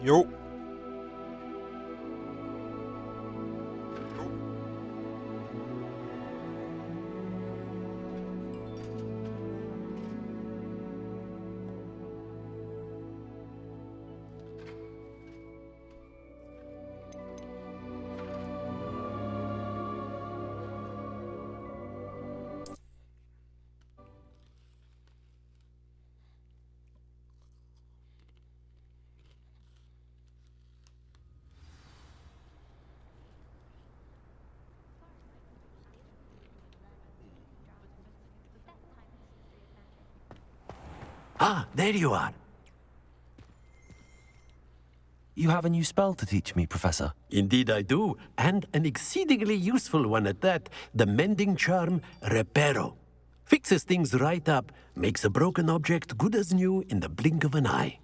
Jo. Ah, there you are. You have a new spell to teach me, Professor. Indeed I do, and an exceedingly useful one at that. The mending charm, Reparo. Fixes things right up, makes a broken object good as new in the blink of an eye.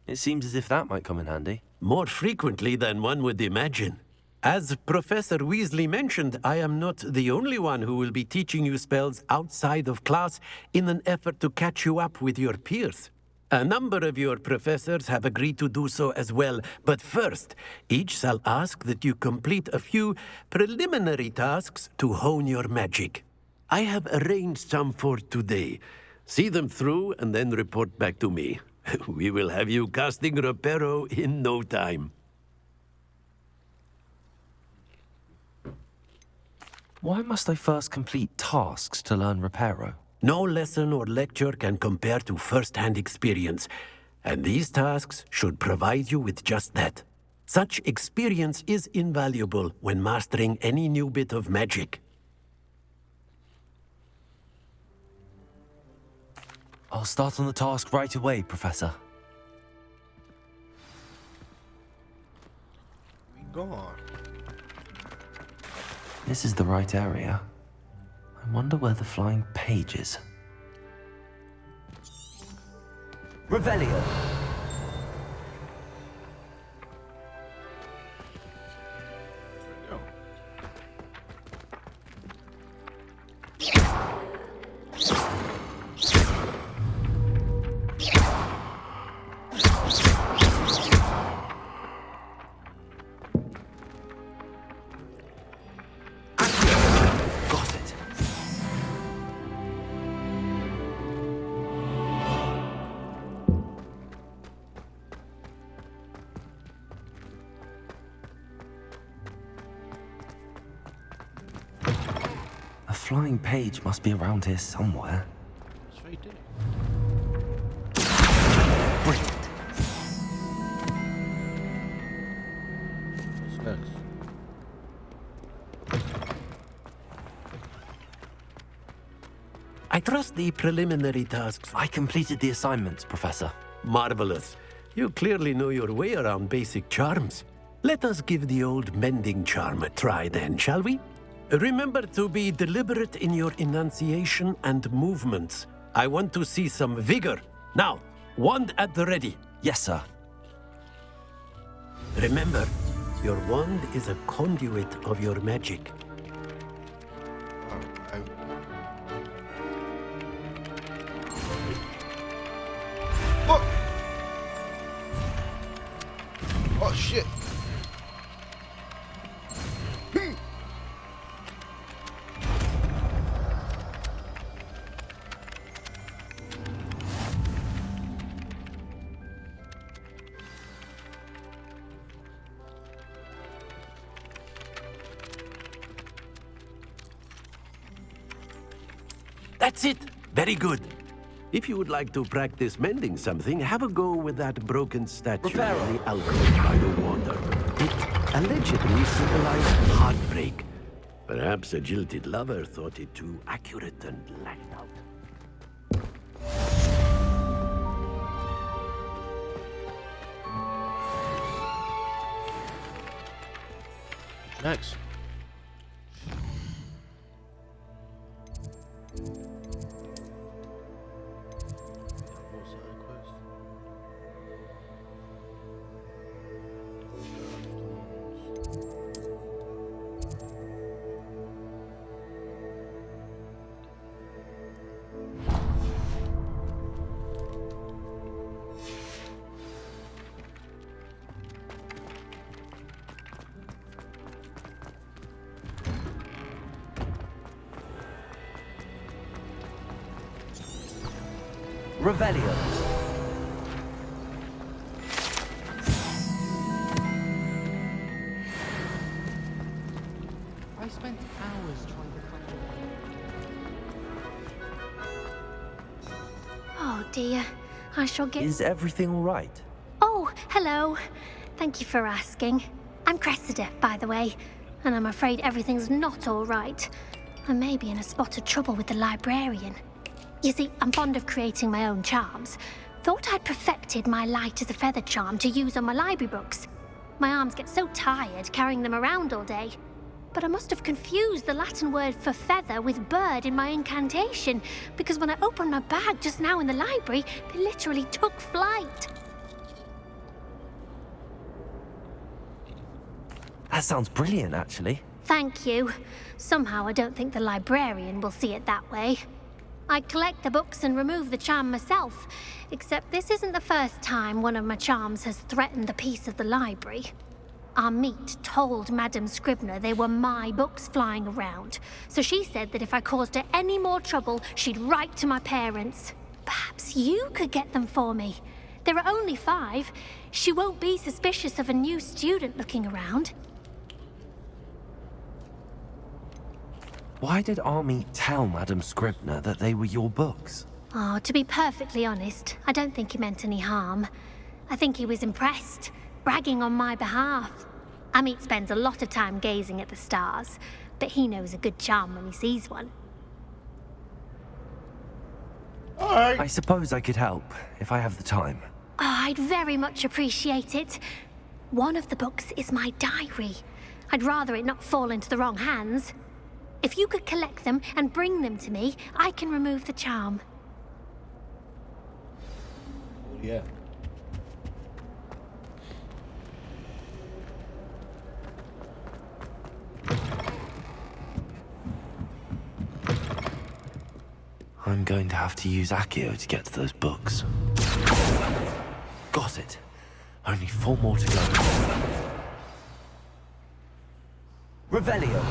It seems as if that might come in handy. More frequently than one would imagine. As Professor Weasley mentioned, I am not the only one who will be teaching you spells outside of class in an effort to catch you up with your peers. A number of your professors have agreed to do so as well, but first, each shall ask that you complete a few preliminary tasks to hone your magic. I have arranged some for today. See them through and then report back to me. We will have you casting Reparo in no time. Why must I first complete tasks to learn Reparo? No lesson or lecture can compare to first-hand experience, and these tasks should provide you with just that. Such experience is invaluable when mastering any new bit of magic. I'll start on the task right away, Professor. We gone. This is the right area. I wonder where the flying page is. Revelio! Go. Got it! A flying page must be around here somewhere. It's right there. Brilliant! What's next? I trust the preliminary tasks. I completed the assignments, Professor. Marvelous. You clearly know your way around basic charms. Let us give the old mending charm a try then, shall we? Remember to be deliberate in your enunciation and movements. I want to see some vigor. Now, wand at the ready. Yes, sir. Remember, your wand is a conduit of your magic. I... Oh! Oh shit! That's it. Very good. If you would like to practice mending something, have a go with that broken statue Reparo. in the alcove by the water. It allegedly symbolized heartbreak. Perhaps a jilted lover thought it too accurate and lashed out. Next. Revelio. I spent hours trying to find Oh dear, I shall get... Is everything all right? Oh, hello. Thank you for asking. I'm Cressida, by the way, and I'm afraid everything's not all right. I may be in a spot of trouble with the librarian. You see, I'm fond of creating my own charms. Thought I'd perfected my light as a feather charm to use on my library books. My arms get so tired carrying them around all day. But I must have confused the Latin word for feather with bird in my incantation, because when I opened my bag just now in the library, they literally took flight. That sounds brilliant, actually. Thank you. Somehow I don't think the librarian will see it that way. I collect the books and remove the charm myself, except this isn't the first time one of my charms has threatened the peace of the library. Our meet told Madame Scribner they were my books flying around, so she said that if I caused her any more trouble, she'd write to my parents. Perhaps you could get them for me. There are only 5. She won't be suspicious of a new student looking around. Why did Army tell Madame Scribner that they were your books? Oh, to be perfectly honest, I don't think he meant any harm. I think he was impressed, bragging on my behalf. Amit spends a lot of time gazing at the stars, but he knows a good charm when he sees one. I suppose I could help, if I have the time. Oh, I'd very much appreciate it. One of the books is my diary. I'd rather it not fall into the wrong hands. If you could collect them and bring them to me, I can remove the charm. Yeah. I'm going to have to use Accio to get to those books. Got it. Only 4 more to go. Revelio.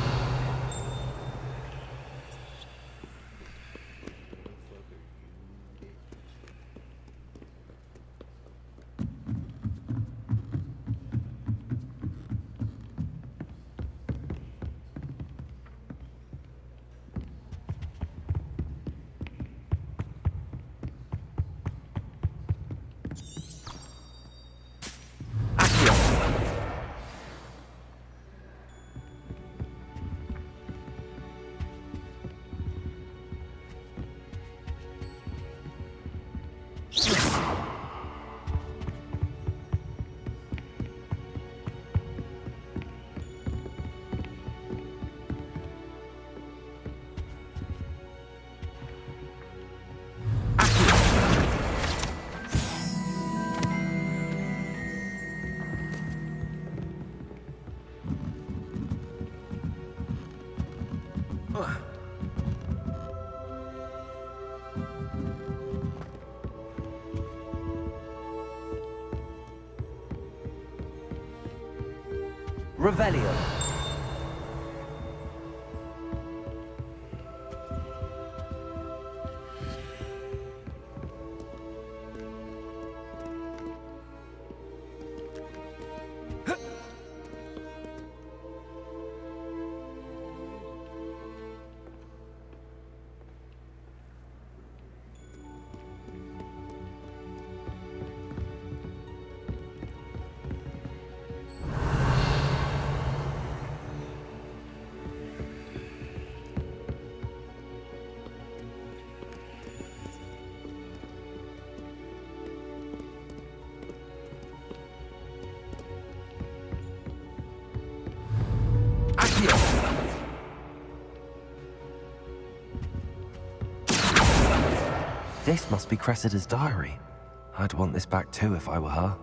Revelio. This must be Cressida's diary. I'd want this back too if I were her.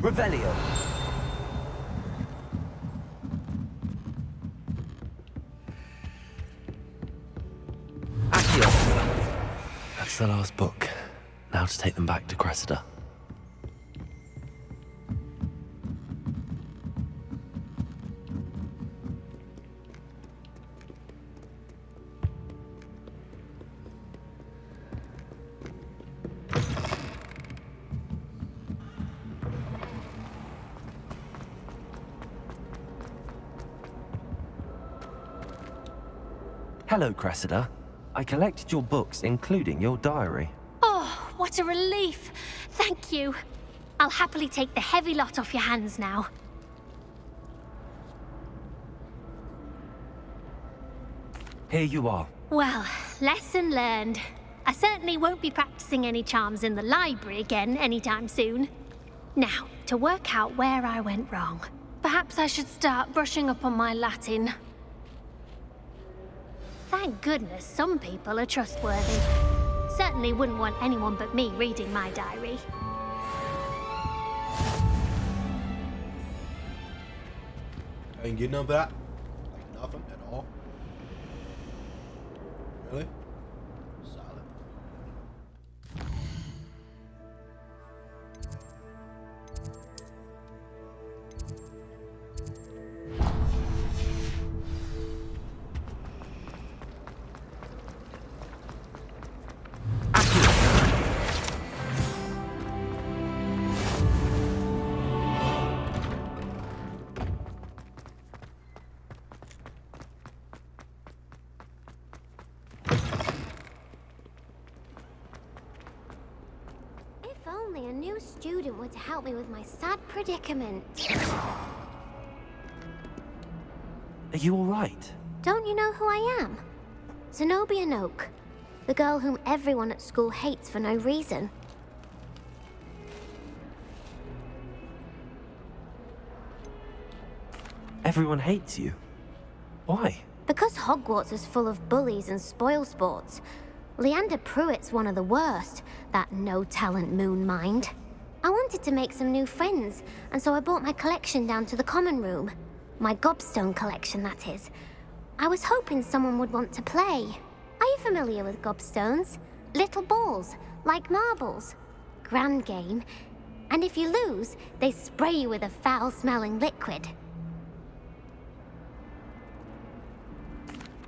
Revelio. Accio. That's the last book. Now to take them back to Cressida. Hello, Cressida. I collected your books, including your diary. Oh, what a relief. Thank you. I'll happily take the heavy lot off your hands now. Here you are. Well, lesson learned. I certainly won't be practicing any charms in the library again anytime soon. Now, to work out where I went wrong. Perhaps I should start brushing up on my Latin. Thank goodness some people are trustworthy. Certainly wouldn't want anyone but me reading my diary. I ain't getting none of that. Like nothing at all. Really? Solid. If only a new student were to help me with my sad predicament. Are you all right? Don't you know who I am? Zenobia Noak, the girl whom everyone at school hates for no reason. Everyone hates you. Why? Because Hogwarts is full of bullies and spoilsports. Leander Pruitt's one of the worst, that no-talent moon mind. I wanted to make some new friends, and so I brought my collection down to the common room. My gobstone collection, that is. I was hoping someone would want to play. Are you familiar with gobstones? Little balls, like marbles. Grand game. And if you lose, they spray you with a foul-smelling liquid.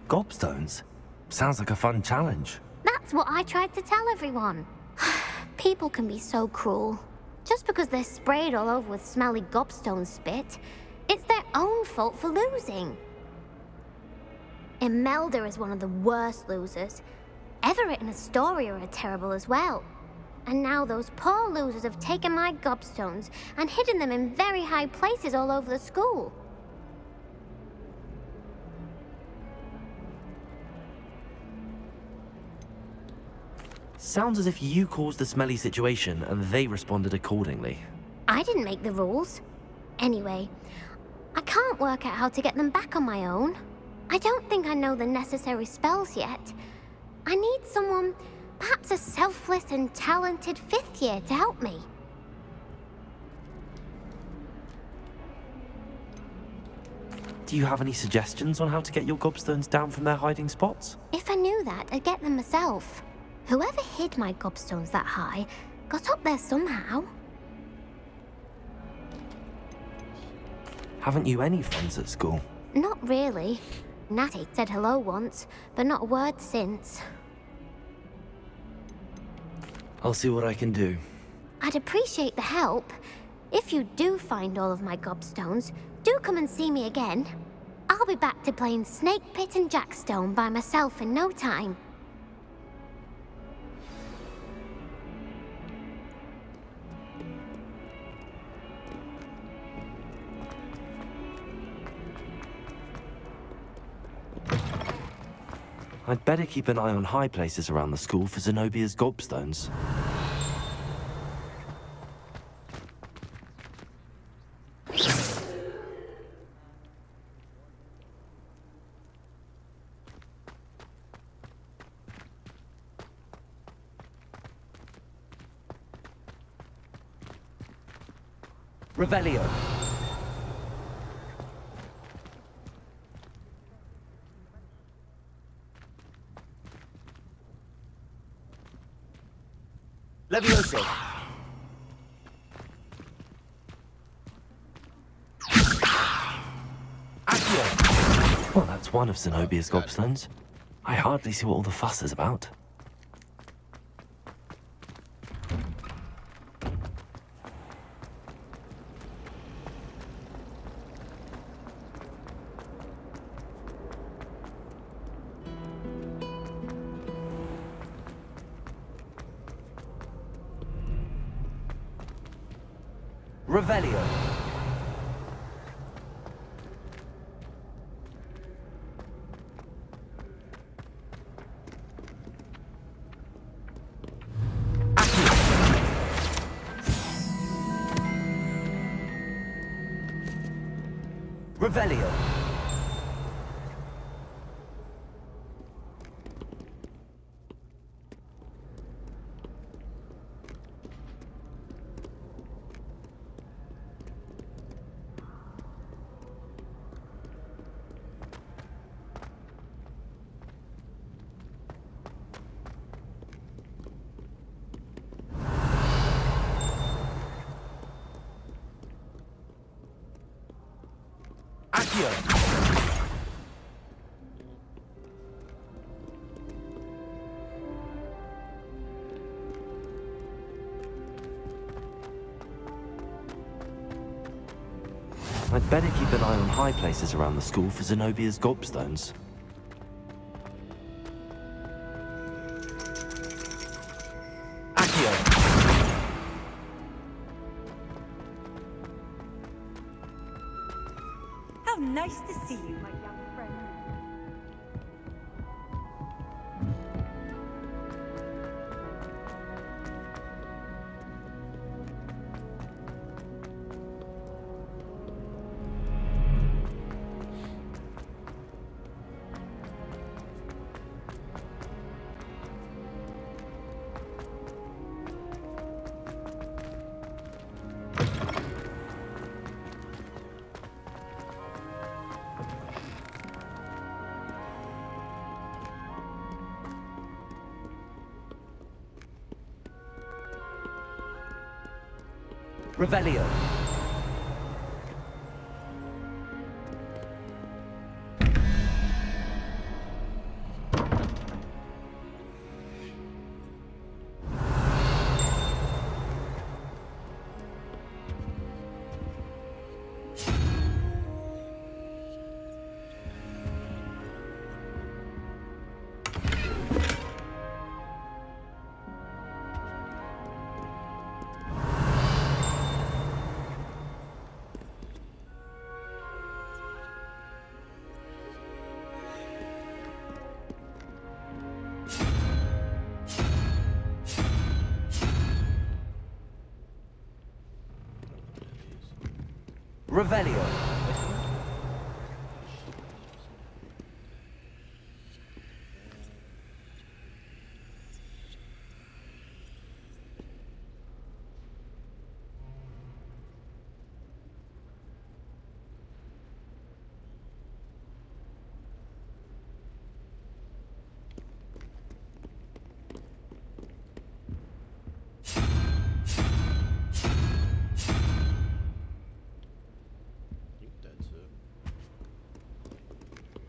Gobstones? Sounds like a fun challenge. That's what I tried to tell everyone. People can be so cruel. Just because they're sprayed all over with smelly gobstone spit, it's their own fault for losing. Imelda is one of the worst losers. Everett and Astoria are terrible as well. And now those poor losers have taken my gobstones and hidden them in very high places all over the school. Sounds as if you caused the smelly situation and they responded accordingly. I didn't make the rules. Anyway, I can't work out how to get them back on my own. I don't think I know the necessary spells yet. I need someone, perhaps a selfless and talented fifth year to help me. Do you have any suggestions on how to get your gobstones down from their hiding spots? If I knew that, I'd get them myself. Whoever hid my gobstones that high got up there somehow. Haven't you any friends at school? Not really. Natty said hello once, but not a word since. I'll see what I can do. I'd appreciate the help. If you do find all of my gobstones, do come and see me again. I'll be back to playing Snake Pit and Jackstone by myself in no time. I'd better keep an eye on high places around the school for Zenobia's gobstones. Revelio. Levioso. Accio. Well, that's one of Zenobia's gobstones. I hardly see what all the fuss is about. Revelio. Revelio. Accio. I'd better keep an eye on high places around the school for Zenobia's gobstones. Accio. How nice to see you, my young friend. Revelio. Revelio.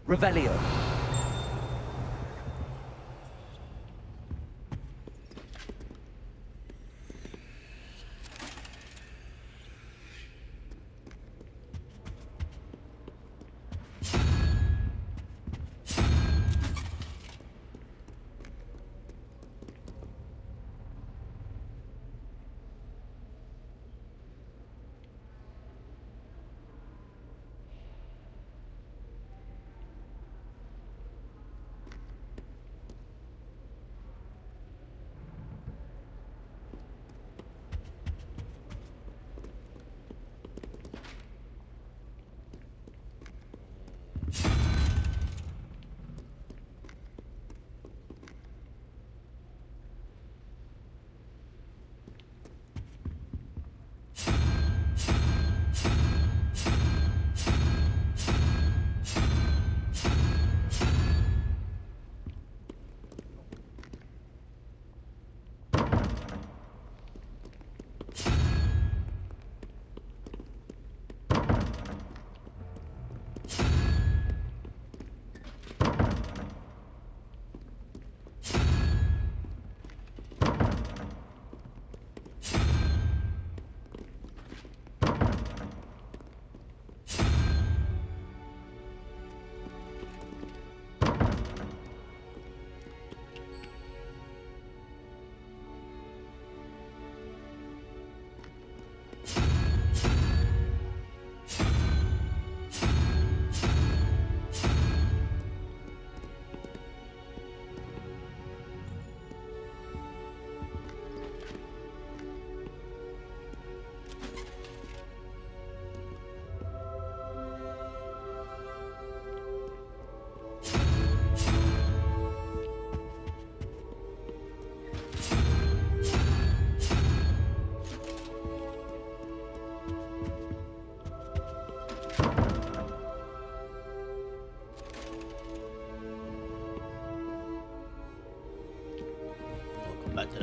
Revelio.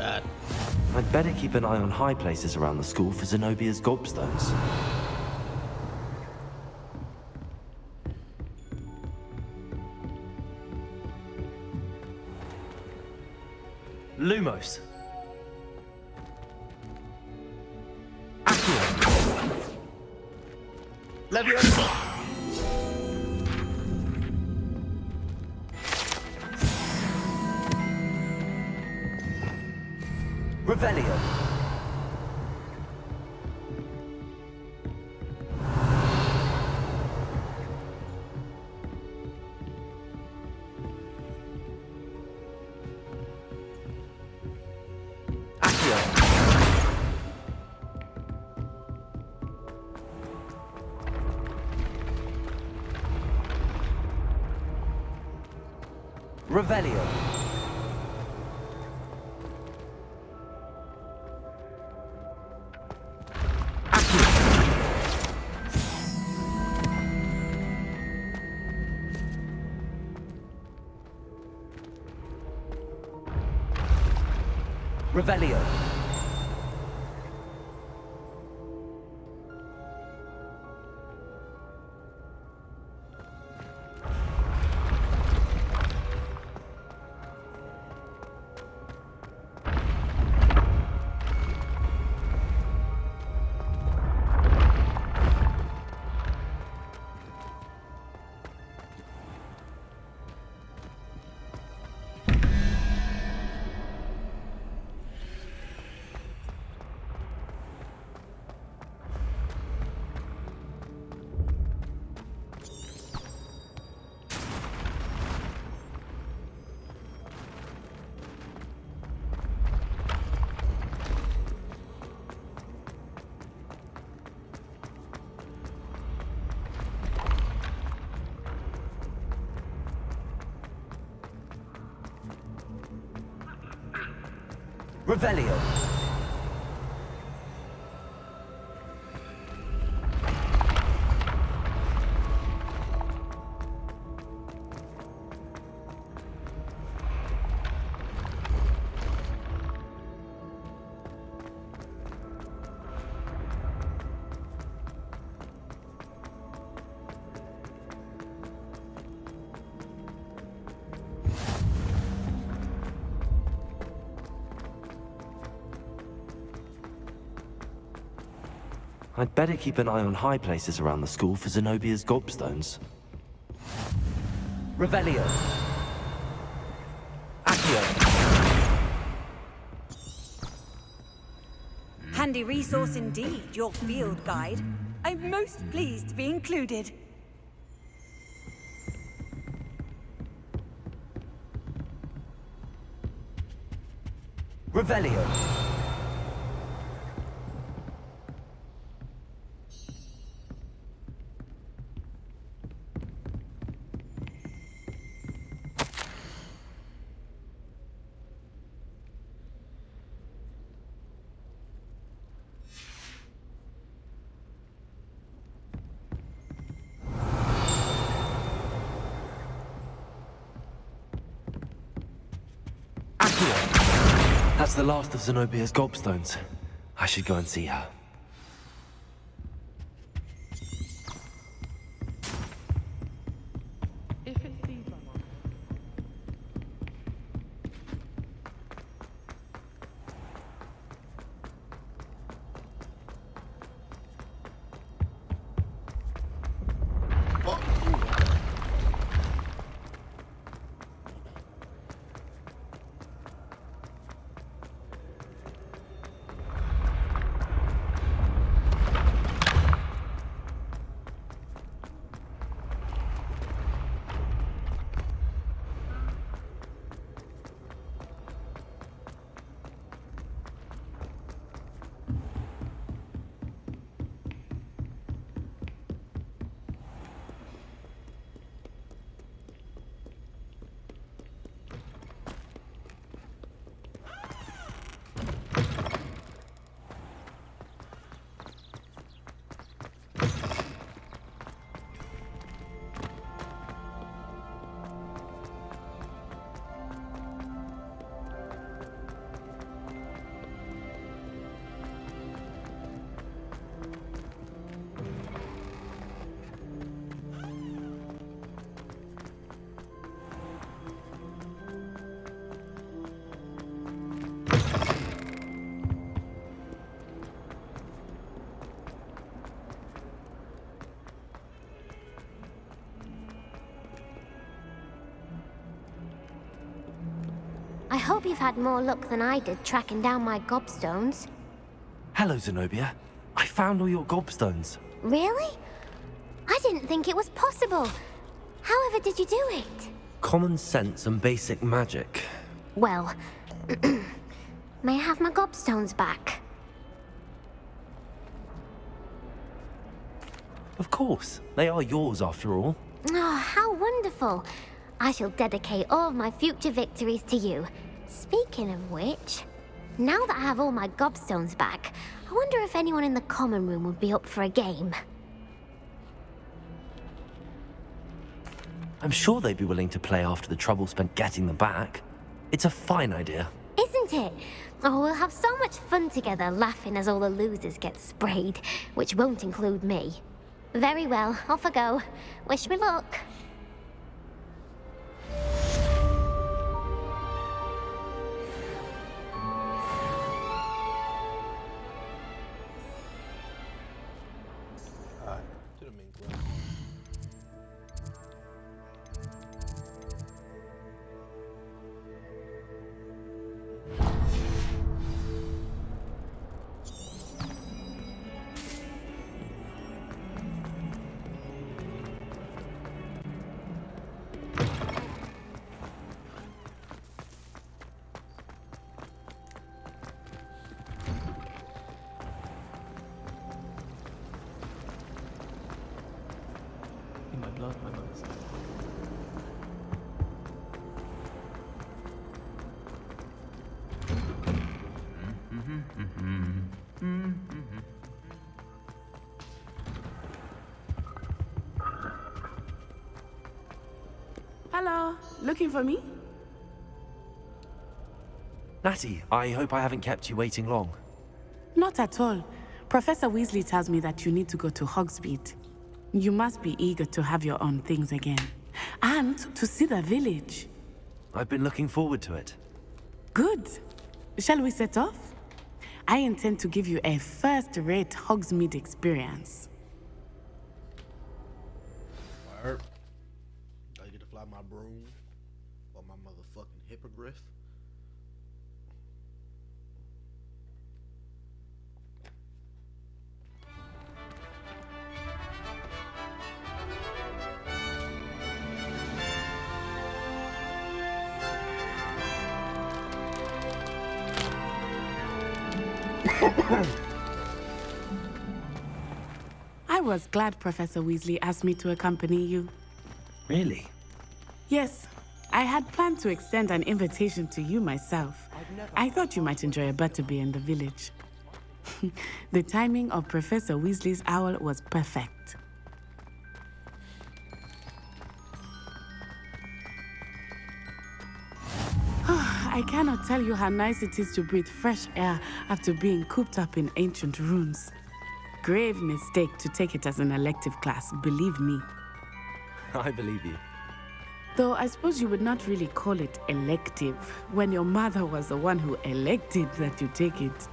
that. I'd better keep an eye on high places around the school for Zenobia's gobstones. Lumos. Accio. Leviosa. Revelio. Accio. Revelio. Revelio. Revelio. I'd better keep an eye on high places around the school for Zenobia's gobstones. Revelio. Accio. Handy resource indeed, your field guide. I'm most pleased to be included. Revelio. That's the last of Zenobia's gobstones. I should go and see her. hope you've had more luck than I did tracking down my gobstones. Hello, Zenobia. I found all your gobstones. Really? I didn't think it was possible. However did you do it? Common sense and basic magic. Well, may I have my gobstones back? Of course. They are yours after all. Oh, how wonderful. I shall dedicate all of my future victories to you. Speaking of which, now that I have all my gobstones back, I wonder if anyone in the common room would be up for a game. I'm sure they'd be willing to play after the trouble spent getting them back. It's a fine idea. Isn't it? Oh, we'll have so much fun together laughing as all the losers get sprayed, which won't include me. Very well, off I go. Wish me luck. Alright, to the main quest. In my blood, my mother's. Hello, looking for me? Natty, I hope I haven't kept you waiting long. Not at all. Professor Weasley tells me that you need to go to Hogsmeade. You must be eager to have your own things again. And to see the village. I've been looking forward to it. Good. Shall we set off? I intend to give you a first-rate Hogsmeade experience. Word. I get to fly my broom or my motherfucking hippogriff. I was glad Professor Weasley asked me to accompany you. Really? Yes, I had planned to extend an invitation to you myself. I thought you might enjoy a butterbeer in the village. The timing of Professor Weasley's owl was perfect. I cannot tell you how nice it is to breathe fresh air after being cooped up in ancient rooms. Grave mistake to take it as an elective class, believe me. I believe you. Though I suppose you would not really call it elective when your mother was the one who elected that you take it.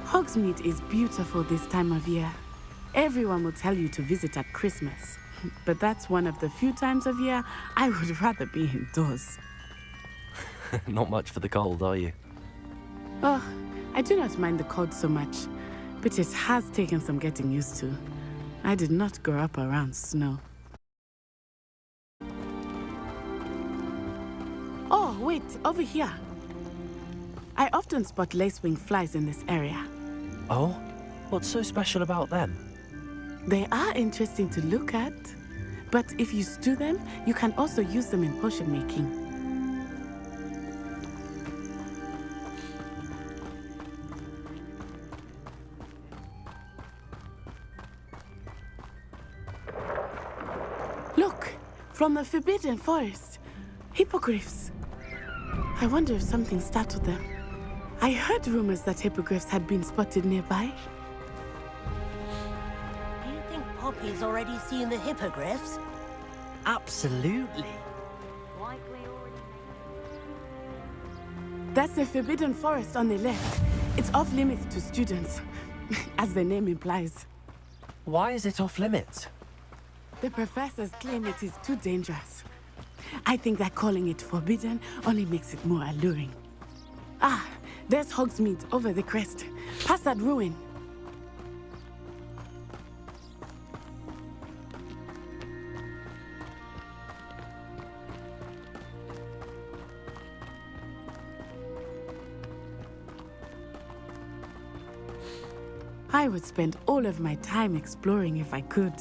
Hogsmeade is beautiful this time of year. Everyone will tell you to visit at Christmas. But that's one of the few times of year I would rather be indoors. Not much for the cold, are you? Oh, I do not mind the cold so much, but it has taken some getting used to. I did not grow up around snow. Oh, wait, over here. I often spot lacewing flies in this area. Oh? What's so special about them? They are interesting to look at, but if you stew them, you can also use them in potion making. Look, from the Forbidden Forest, hippogriffs. I wonder if something startled them. I heard rumors that hippogriffs had been spotted nearby. Do you think Poppy's already seen the hippogriffs? Absolutely. That's the Forbidden Forest on the left. It's off limits to students, as the name implies. Why is it off limits? The professors claim it is too dangerous. I think that calling it forbidden only makes it more alluring. Ah, there's Hogsmeade over the crest. Past that ruin. I would spend all of my time exploring if I could.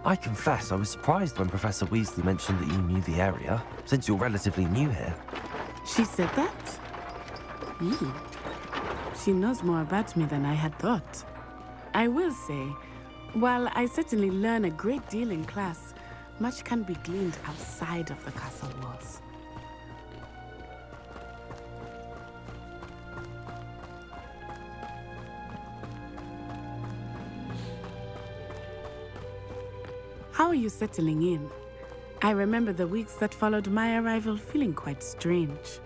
I confess I was surprised when Professor Weasley mentioned that you knew the area, since you're relatively new here. She said that? She knows more about me than I had thought. I will say, while I certainly learn a great deal in class, much can be gleaned outside of the castle walls. How are you settling in? I remember the weeks that followed my arrival feeling quite strange.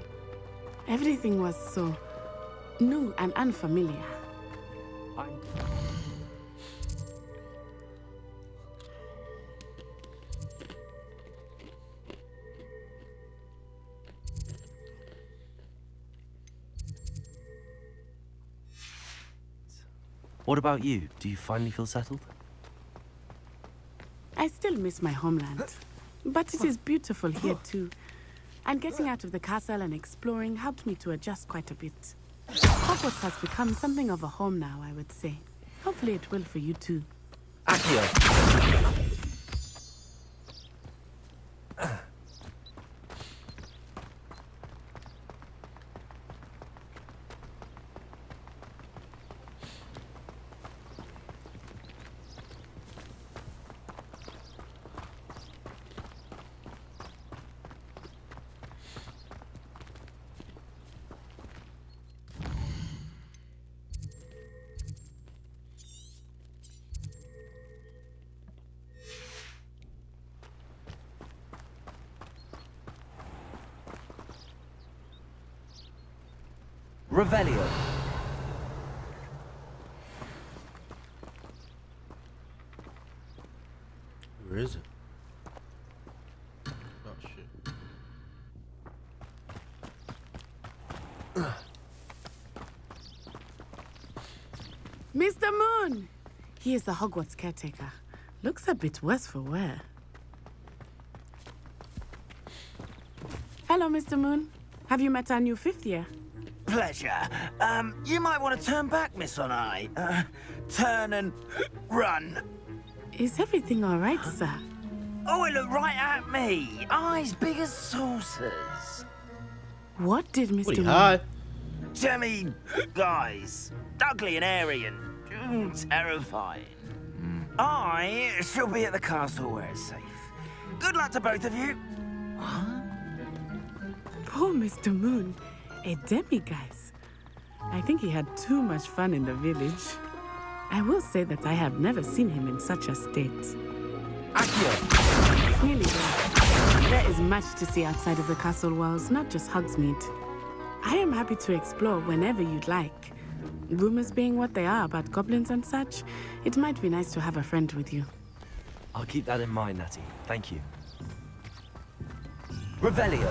Everything was so new and unfamiliar. What about you? Do you finally feel settled? I still miss my homeland, but it is beautiful here too. And getting out of the castle and exploring helped me to adjust quite a bit. Hogwarts has become something of a home now, I would say. Hopefully it will for you too. Accio! Revelio. Where is it? Oh shit. Mr. Moon! He is the Hogwarts caretaker. Looks a bit worse for wear. Hello, Mr. Moon. Have you met our new fifth year? Pleasure. You might want to turn back, Miss Onai. Turn and run. Is everything all right, sir? Oh, it looked right at me. Eyes big as saucers. What did Mr. What are you Moon... high? Demi guys. Ugly and airy and terrifying. I shall be at the castle where it's safe. Good luck to both of you. Poor Mr. Moon. A demiguise. I think he had too much fun in the village. I will say that I have never seen him in such a state. Accio! Really, though, there is much to see outside of the castle walls, not just Hogsmeade. I am happy to explore whenever you'd like. Rumors being what they are about goblins and such, it might be nice to have a friend with you. I'll keep that in mind, Natty. Thank you. Revelio.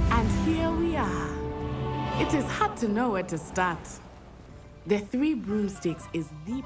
And here we are. It is hard to know where to start. The Three Broomsticks is the...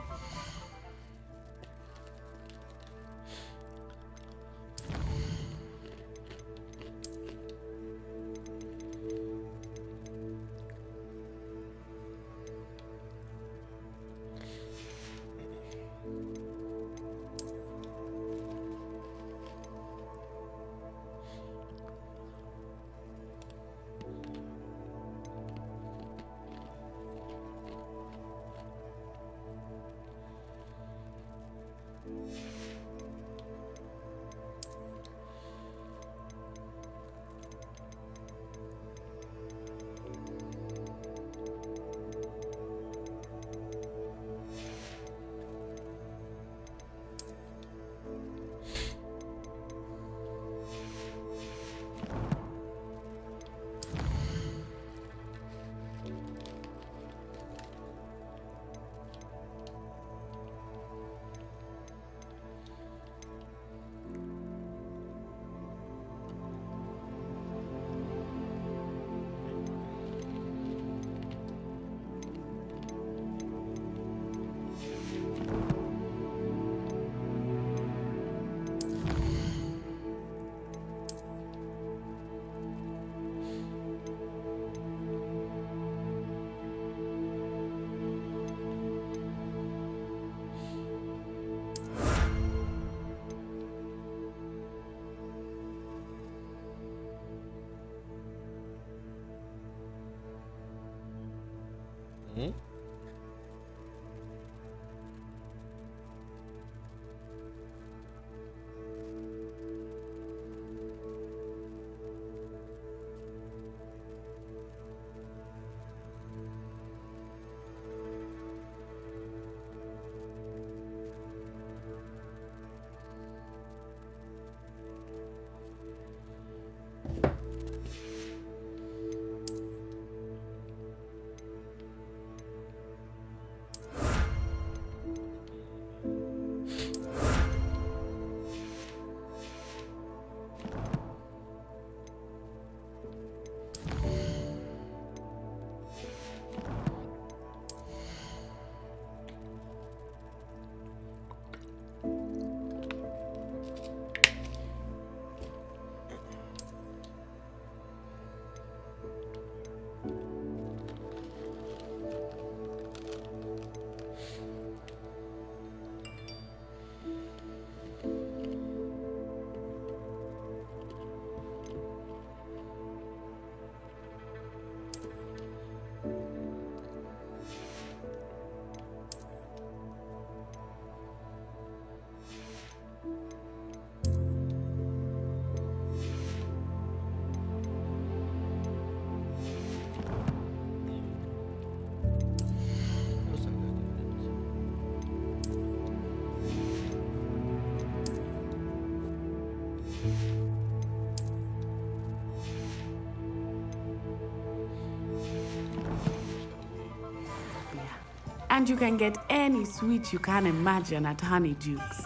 And you can get any sweet you can imagine at Honeyduke's.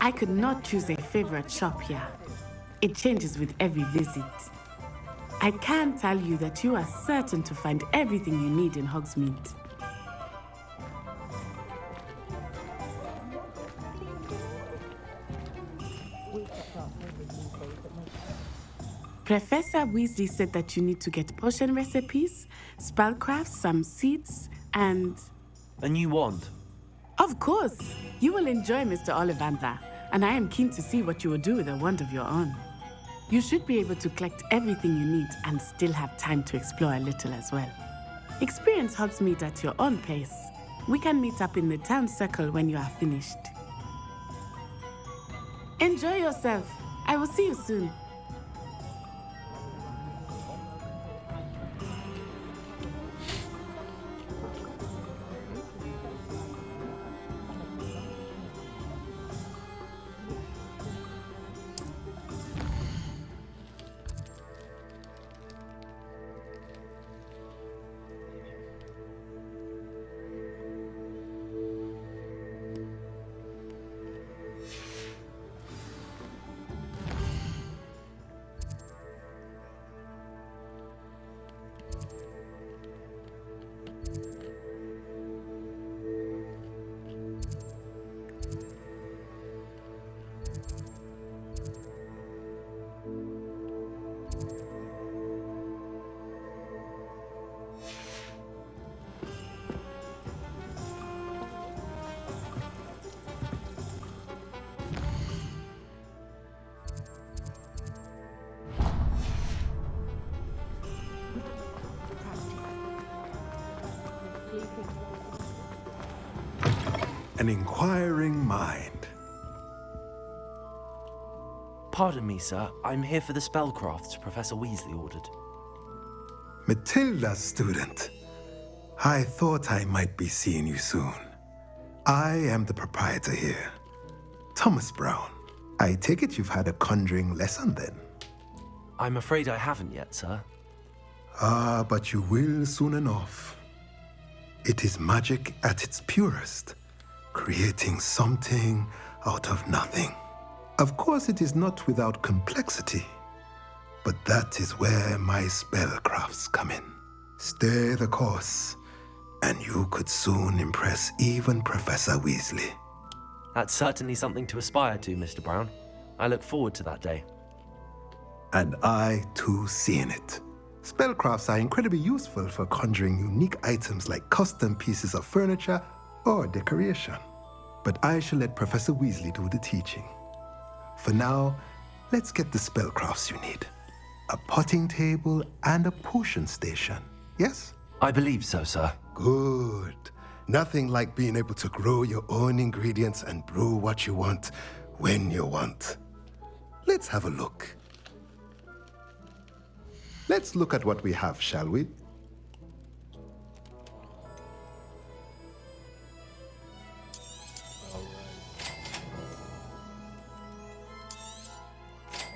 I could not choose a favorite shop here. It changes with every visit. I can tell you that you are certain to find everything you need in Hogsmeade. Professor Weasley said that you need to get potion recipes, spellcrafts, some seeds, and... A new wand. Of course! You will enjoy Mr. Ollivander, and I am keen to see what you will do with a wand of your own. You should be able to collect everything you need and still have time to explore a little as well. Experience Hogsmeade at your own pace. We can meet up in the town circle when you are finished. Enjoy yourself. I will see you soon. An inquiring mind. Pardon me, sir. I'm here for the spellcrafts Professor Weasley ordered. Matilda, student. I thought I might be seeing you soon. I am the proprietor here, Thomas Brown. I take it you've had a conjuring lesson then? I'm afraid I haven't yet, sir. Ah, but you will soon enough. It is magic at its purest, creating something out of nothing. Of course, it is not without complexity, but that is where my spellcrafts come in. Stay the course, and you could soon impress even Professor Weasley. That's certainly something to aspire to, Mr. Brown. I look forward to that day. And I, too, seeing it. Spellcrafts are incredibly useful for conjuring unique items like custom pieces of furniture or decoration. But I shall let Professor Weasley do the teaching. For now, let's get the spellcrafts you need. A potting table and a potion station, yes? I believe so, sir. Good. Nothing like being able to grow your own ingredients and brew what you want when you want. Let's have a look. Let's look at what we have, shall we?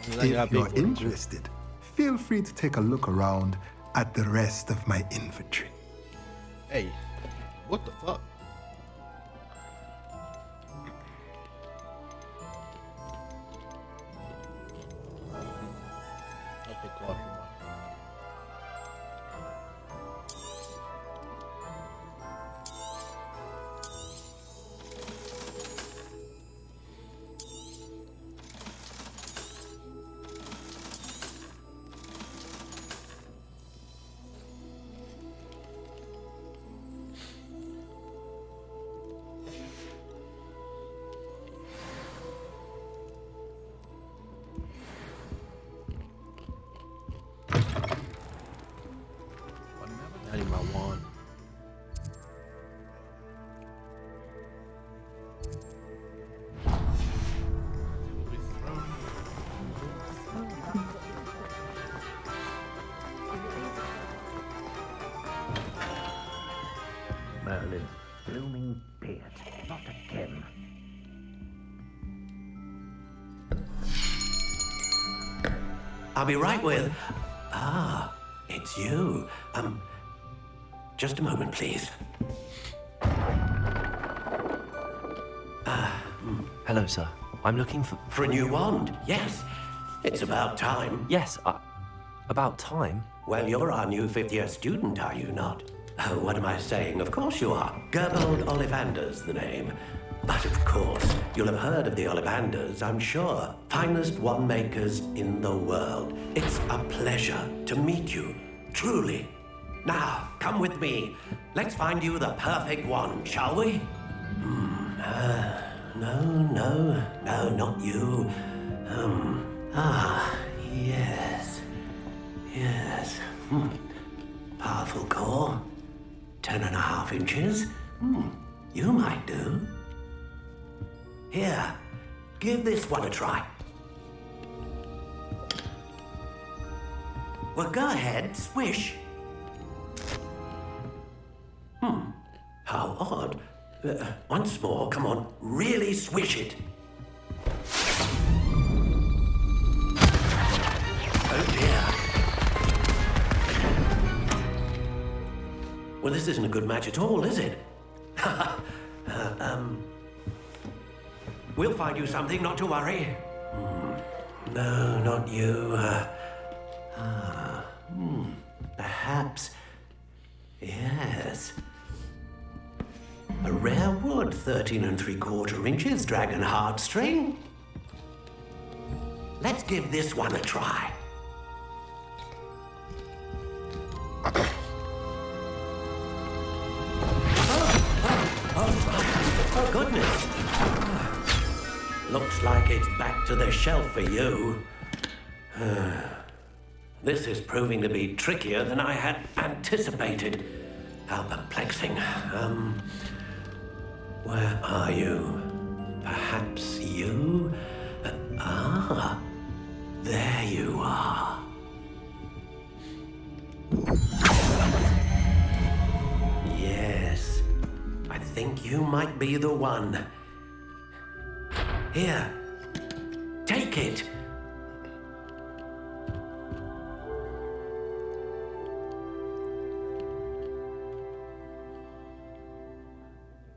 If you're interested, feel free to take a look around at the rest of my inventory. Hey, what the fuck? Okay, coffee. I need my wand. Merlin, blooming beard, not again. I'll be right with... Ah, it's you. Just a moment, please. Hello, sir. I'm looking for... For a new wand, yes. It's about time. Yes, about time? Well, you're our new fifth-year student, are you not? Oh, what am I saying? Of course you are. Gerbold Ollivander's the name. But of course, you'll have heard of the Ollivanders, I'm sure. Finest wand makers in the world. It's a pleasure to meet you, truly. Now, come with me. Let's find you the perfect wand, shall we? No, not you. Yes. Powerful core. 10.5 inches. You might do. Here, give this one a try. Well, go ahead, swish. How odd. Once more, come on, really swish it. Oh dear. Well, this isn't a good match at all, is it? We'll find you something, not to worry. No, not you. Perhaps. Yes. A rare wood, 13 3/4 inches, dragon heartstring. Let's give this one a try. Oh, goodness. Looks like it's back to the shelf for you. This is proving to be trickier than I had anticipated. How perplexing. Where are you? Perhaps you? There you are. Yes, I think you might be the one. Here, take it.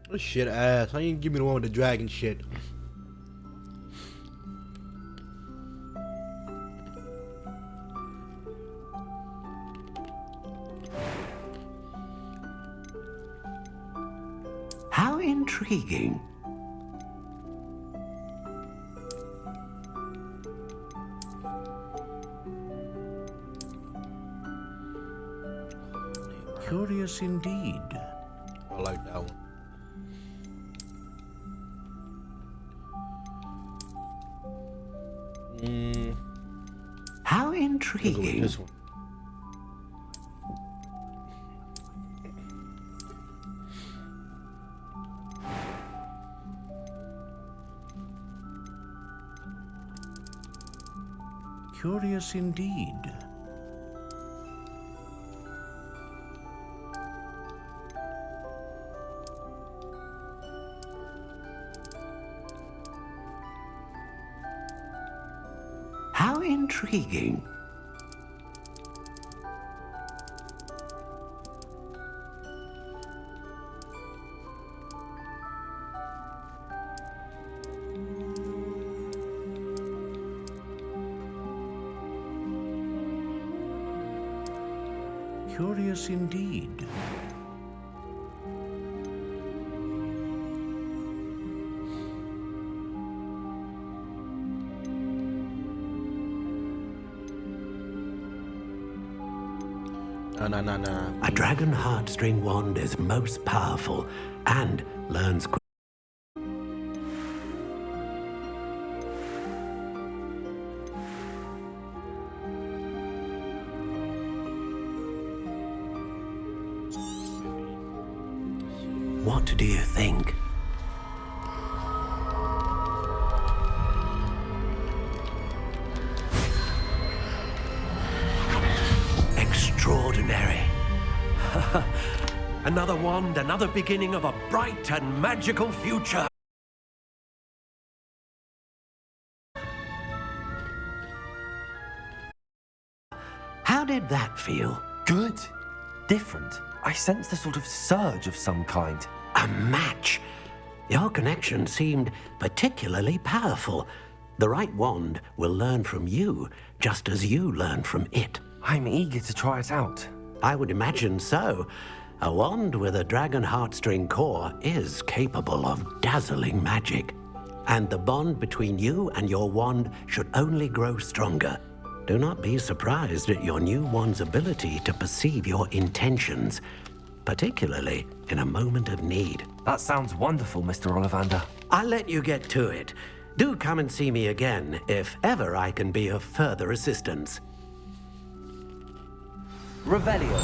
This shit ass. How you give me the one with the dragon shit? How intriguing. Curious indeed. I like that one. How Look at intriguing. this one. Curious indeed. How intriguing. Curious indeed. Nah. A dragon heartstring wand is most powerful and learns quickly. What do you think? Extraordinary. Another wand, another beginning of a bright and magical future. How did that feel? Good. Different. I sensed a sort of surge of some kind. A match. Your connection seemed particularly powerful. The right wand will learn from you, just as you learn from it. I'm eager to try it out. I would imagine so. A wand with a dragon heartstring core is capable of dazzling magic. And the bond between you and your wand should only grow stronger. Do not be surprised at your new wand's ability to perceive your intentions, particularly in a moment of need. That sounds wonderful, Mr. Ollivander. I'll let you get to it. Do come and see me again if ever I can be of further assistance. Revelio.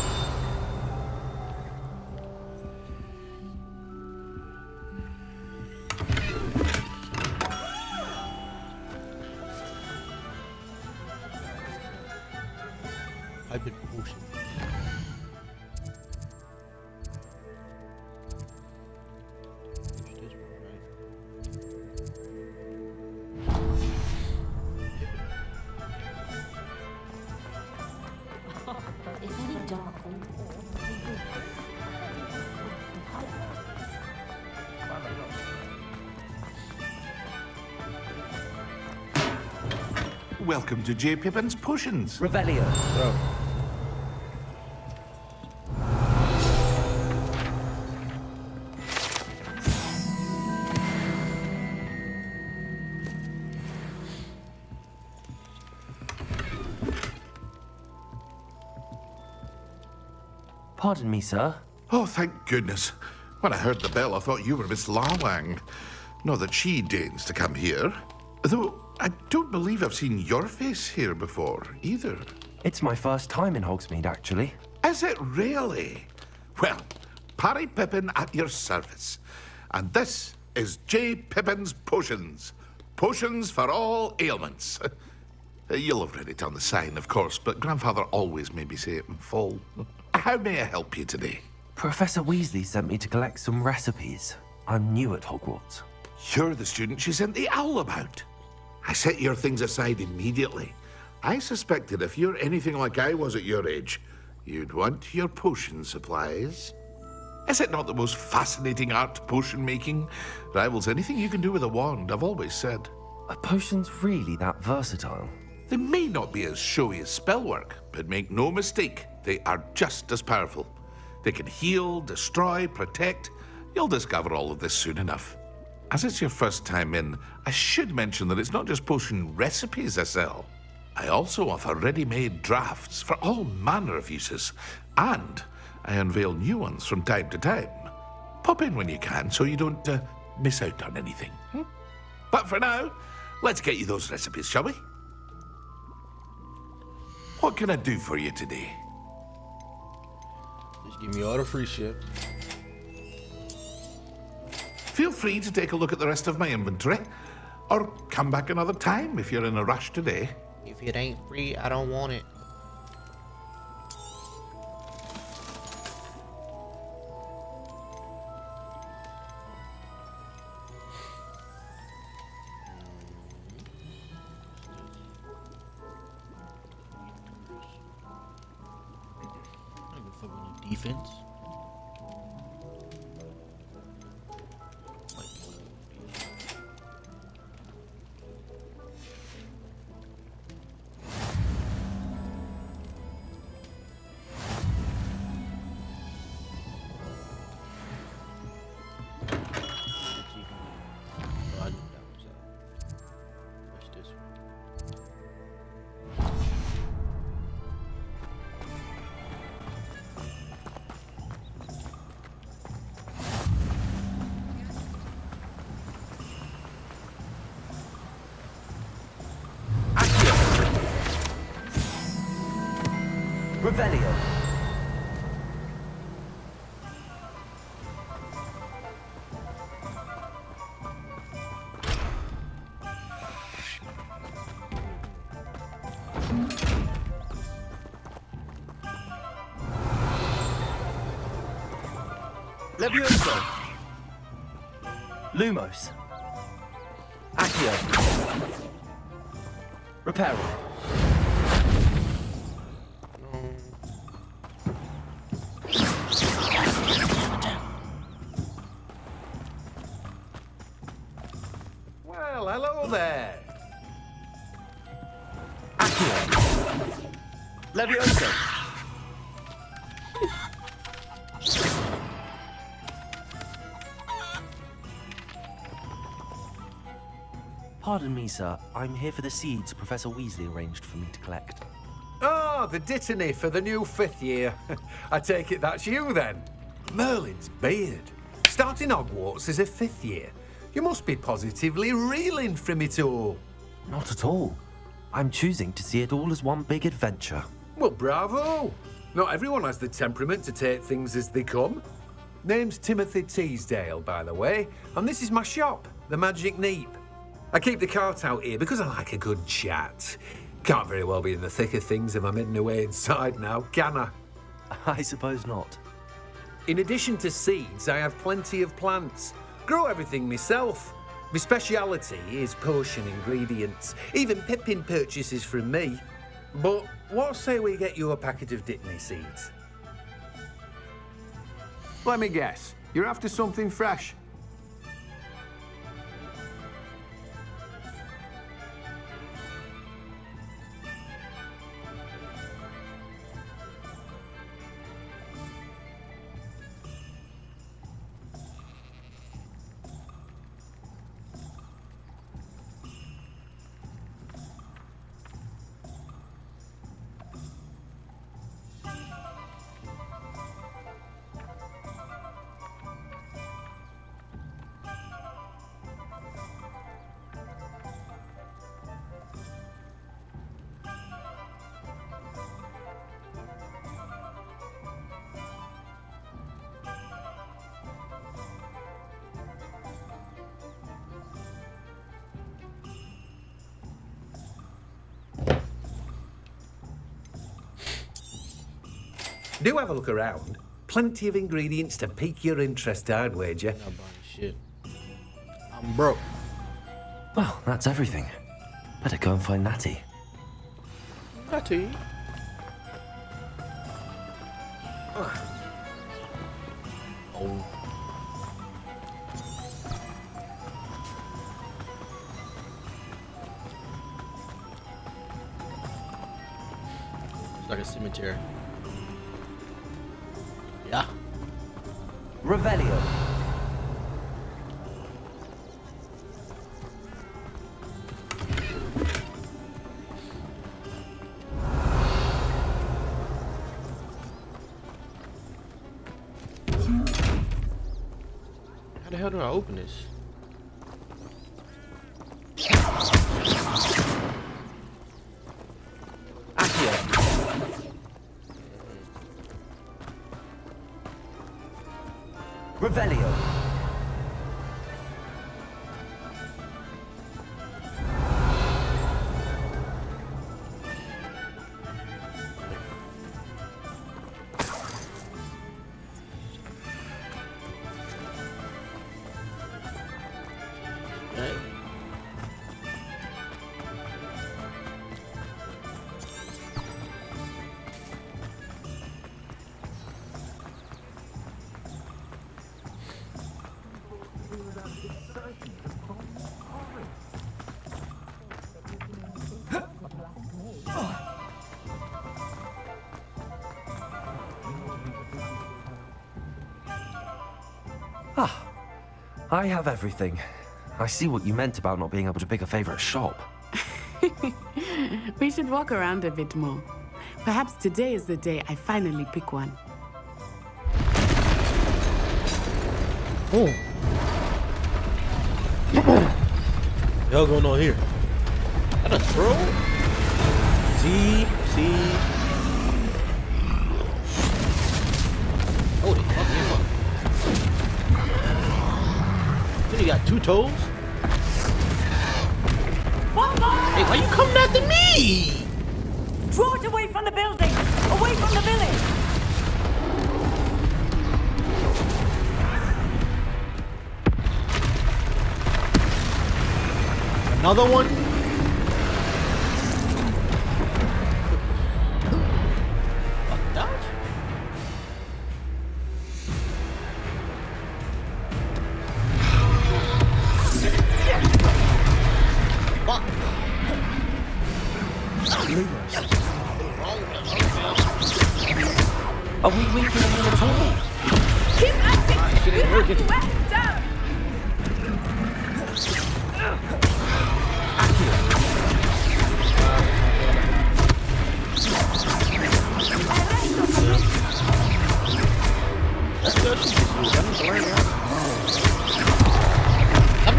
I've been pushing. Push this one, right? Is any dark Welcome to J. Pippin's Potions. Revelio. Pardon me, sir. Oh, thank goodness. When I heard the bell, I thought you were Miss Lawang. Not that she deigns to come here. Though I don't believe I've seen your face here before, either. It's my first time in Hogsmeade, actually. Is it really? Well, Parry Pippin at your service. And this is J. Pippin's Potions. Potions for all ailments. You'll have read it on the sign, of course, but Grandfather always made me say it in full. How may I help you today? Professor Weasley sent me to collect some recipes. I'm new at Hogwarts. You're the student she sent the owl about. I set your things aside immediately. I suspected if you're anything like I was at your age, you'd want your potion supplies. Is it not the most fascinating art, potion making? Rivals anything you can do with a wand, I've always said. Are potions really that versatile? They may not be as showy as spellwork, but make no mistake, they are just as powerful. They can heal, destroy, protect. You'll discover all of this soon enough. As it's your first time in, I should mention that it's not just potion recipes I sell. I also offer ready-made drafts for all manner of uses, and I unveil new ones from time to time. Pop in when you can so you don't miss out on anything. But for now, let's get you those recipes, shall we? What can I do for you today? Just give me all the free shit. Feel free to take a look at the rest of my inventory, or come back another time if you're in a rush today. If it ain't free, I don't want it. I don't give a fuck with no defense. Revelio. Levioso. Lumos. Accio. Reparo. Well, hello there. Leviosa! Pardon me, sir. I'm here for the seeds Professor Weasley arranged for me to collect. Ah, the dittany for the new 5th year. I take it that's you, then. Merlin's beard. Starting Hogwarts as a 5th year. You must be positively reeling from it all. Not at all. I'm choosing to see it all as one big adventure. Well, bravo. Not everyone has the temperament to take things as they come. Name's Timothy Teasdale, by the way, and this is my shop, the Magic Neep. I keep the cart out here because I like a good chat. Can't very well be in the thick of things if I'm hidden away inside now, can I? I suppose not. In addition to seeds, I have plenty of plants. Grow everything myself. My speciality is potion ingredients. Even Pippin purchases from me. But what say we get you a packet of Dittany seeds? Let me guess. You're after something fresh. Do have a look around. Plenty of ingredients to pique your interest, I'd wager. Not buying shit. I'm broke. Well, that's everything. Better go and find Natty. Natty? Oh. It's like a cemetery. Yeah. Revelio. How the hell do I open this? Revelio. Right. Ah, I have everything. I see what you meant about not being able to pick a favorite shop. We should walk around a bit more. Perhaps today is the day I finally pick one. Oh. Y'all going on here? That a troll? See. Holy fuck, Then you got 2 toes? Hey, why you coming after me? Draw it away from the building! Away from the village! Another one? Fuck, dodge?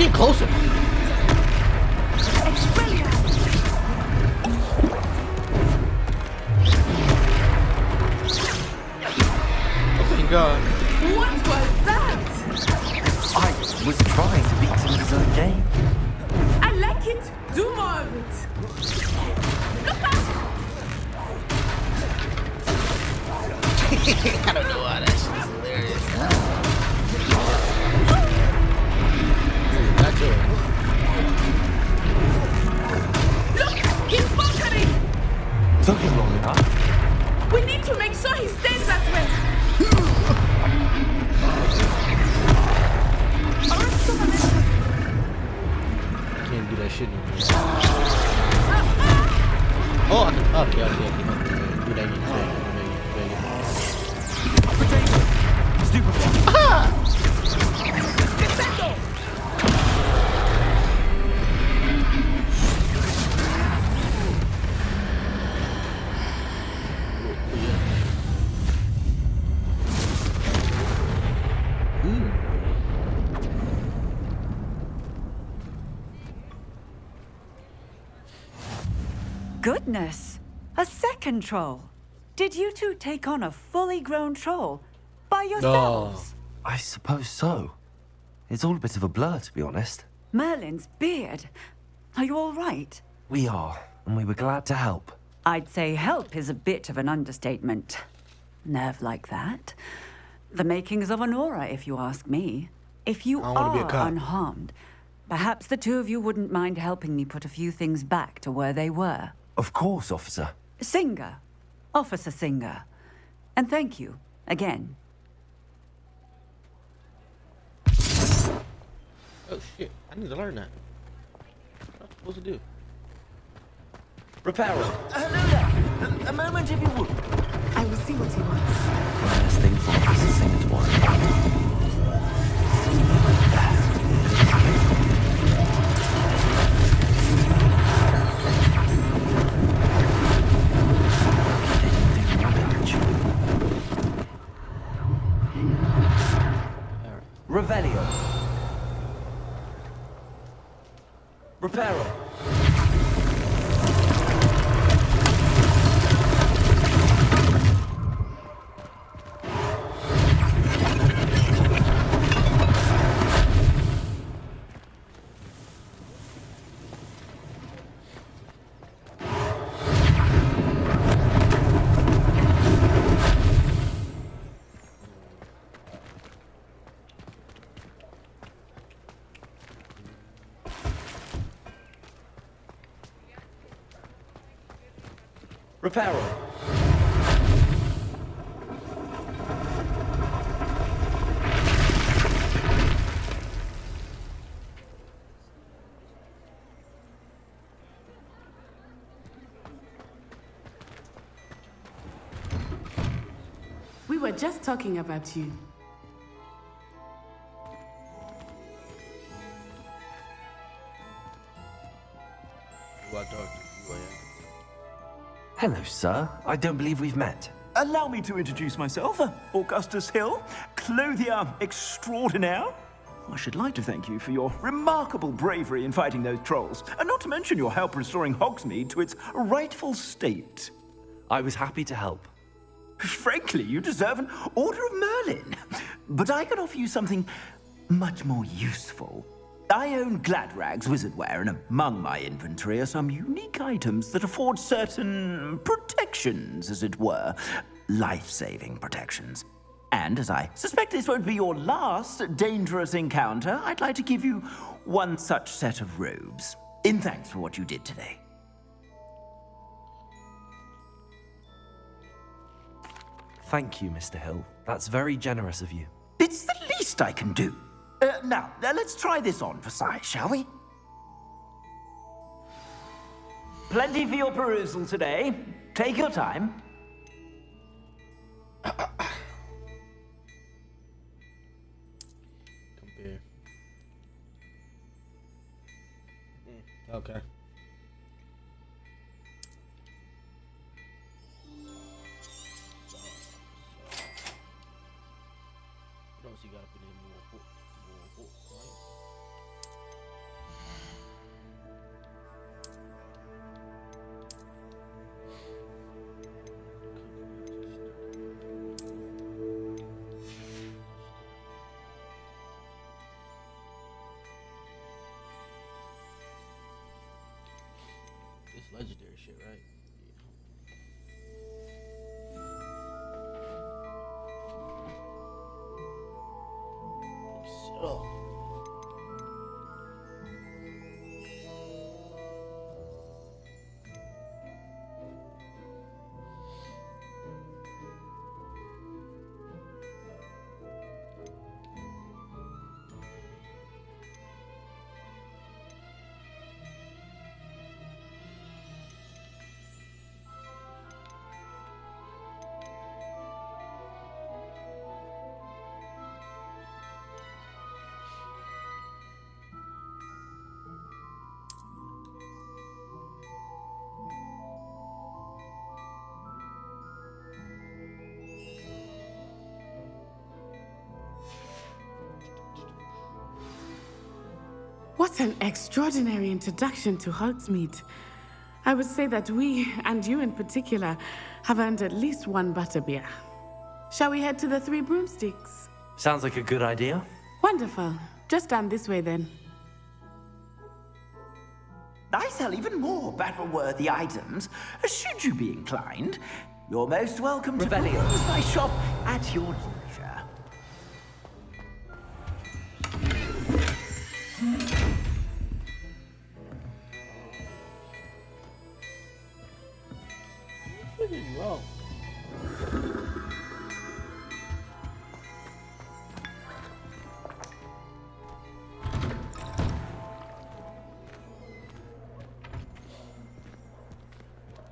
getting closer. Oh, thank God. What was that? I was trying to beat him in his own game. I like it. Do more of it. Look out! I don't know why that shit's hilarious. Dude, not good. Look! He's bunkering! Took him long enough. We need to make sure he stays that way. I can't do that shit anymore. Oh, okay. Do that again. Stupid one. Goodness! A second troll. Did you two take on a fully grown troll by yourselves? I suppose so. It's all a bit of a blur, to be honest. Merlin's beard. Are you all right? We are, and we were glad to help. I'd say help is a bit of an understatement. Nerve like that. The makings of an aura, if you ask me. If you I don't wanna be a are cop. unharmed, perhaps the two of you wouldn't mind helping me put a few things back to where they were. Of course, officer. Singer. Officer Singer. And thank you, again. Oh shit, I need to learn that. What am I supposed to do? Reparo. Hello there. A moment if you would. I will see what he wants. One less thing for Officer Singer to worry about. Revelio. Reparo. Reparo. We were just talking about you. Who I talk to? Who I am? Hello, sir. I don't believe we've met. Allow me to introduce myself, Augustus Hill, clothier extraordinaire. I should like to thank you for your remarkable bravery in fighting those trolls, and not to mention your help restoring Hogsmeade to its rightful state. I was happy to help. Frankly, you deserve an Order of Merlin. But I could offer you something much more useful. I own Gladrag's wizardware, and among my inventory are some unique items that afford certain protections, as it were. Life-saving protections. And as I suspect this won't be your last dangerous encounter, I'd like to give you one such set of robes, in thanks for what you did today. Thank you, Mr. Hill. That's very generous of you. It's the least I can do. Now, let's try this on for size, shall we? Plenty for your perusal today. Take your time. Compare. Okay. What else you got up in there? More, right? legendary shit, right? Yeah. Shut up. What an extraordinary introduction to Hogsmeade. I would say that we, and you in particular, have earned at least one butterbeer. Shall we head to the Three Broomsticks? Sounds like a good idea. Wonderful. Just down this way then. I sell even more battle-worthy items, should you be inclined. You're most welcome to peruse my shop at your leisure. What is wrong?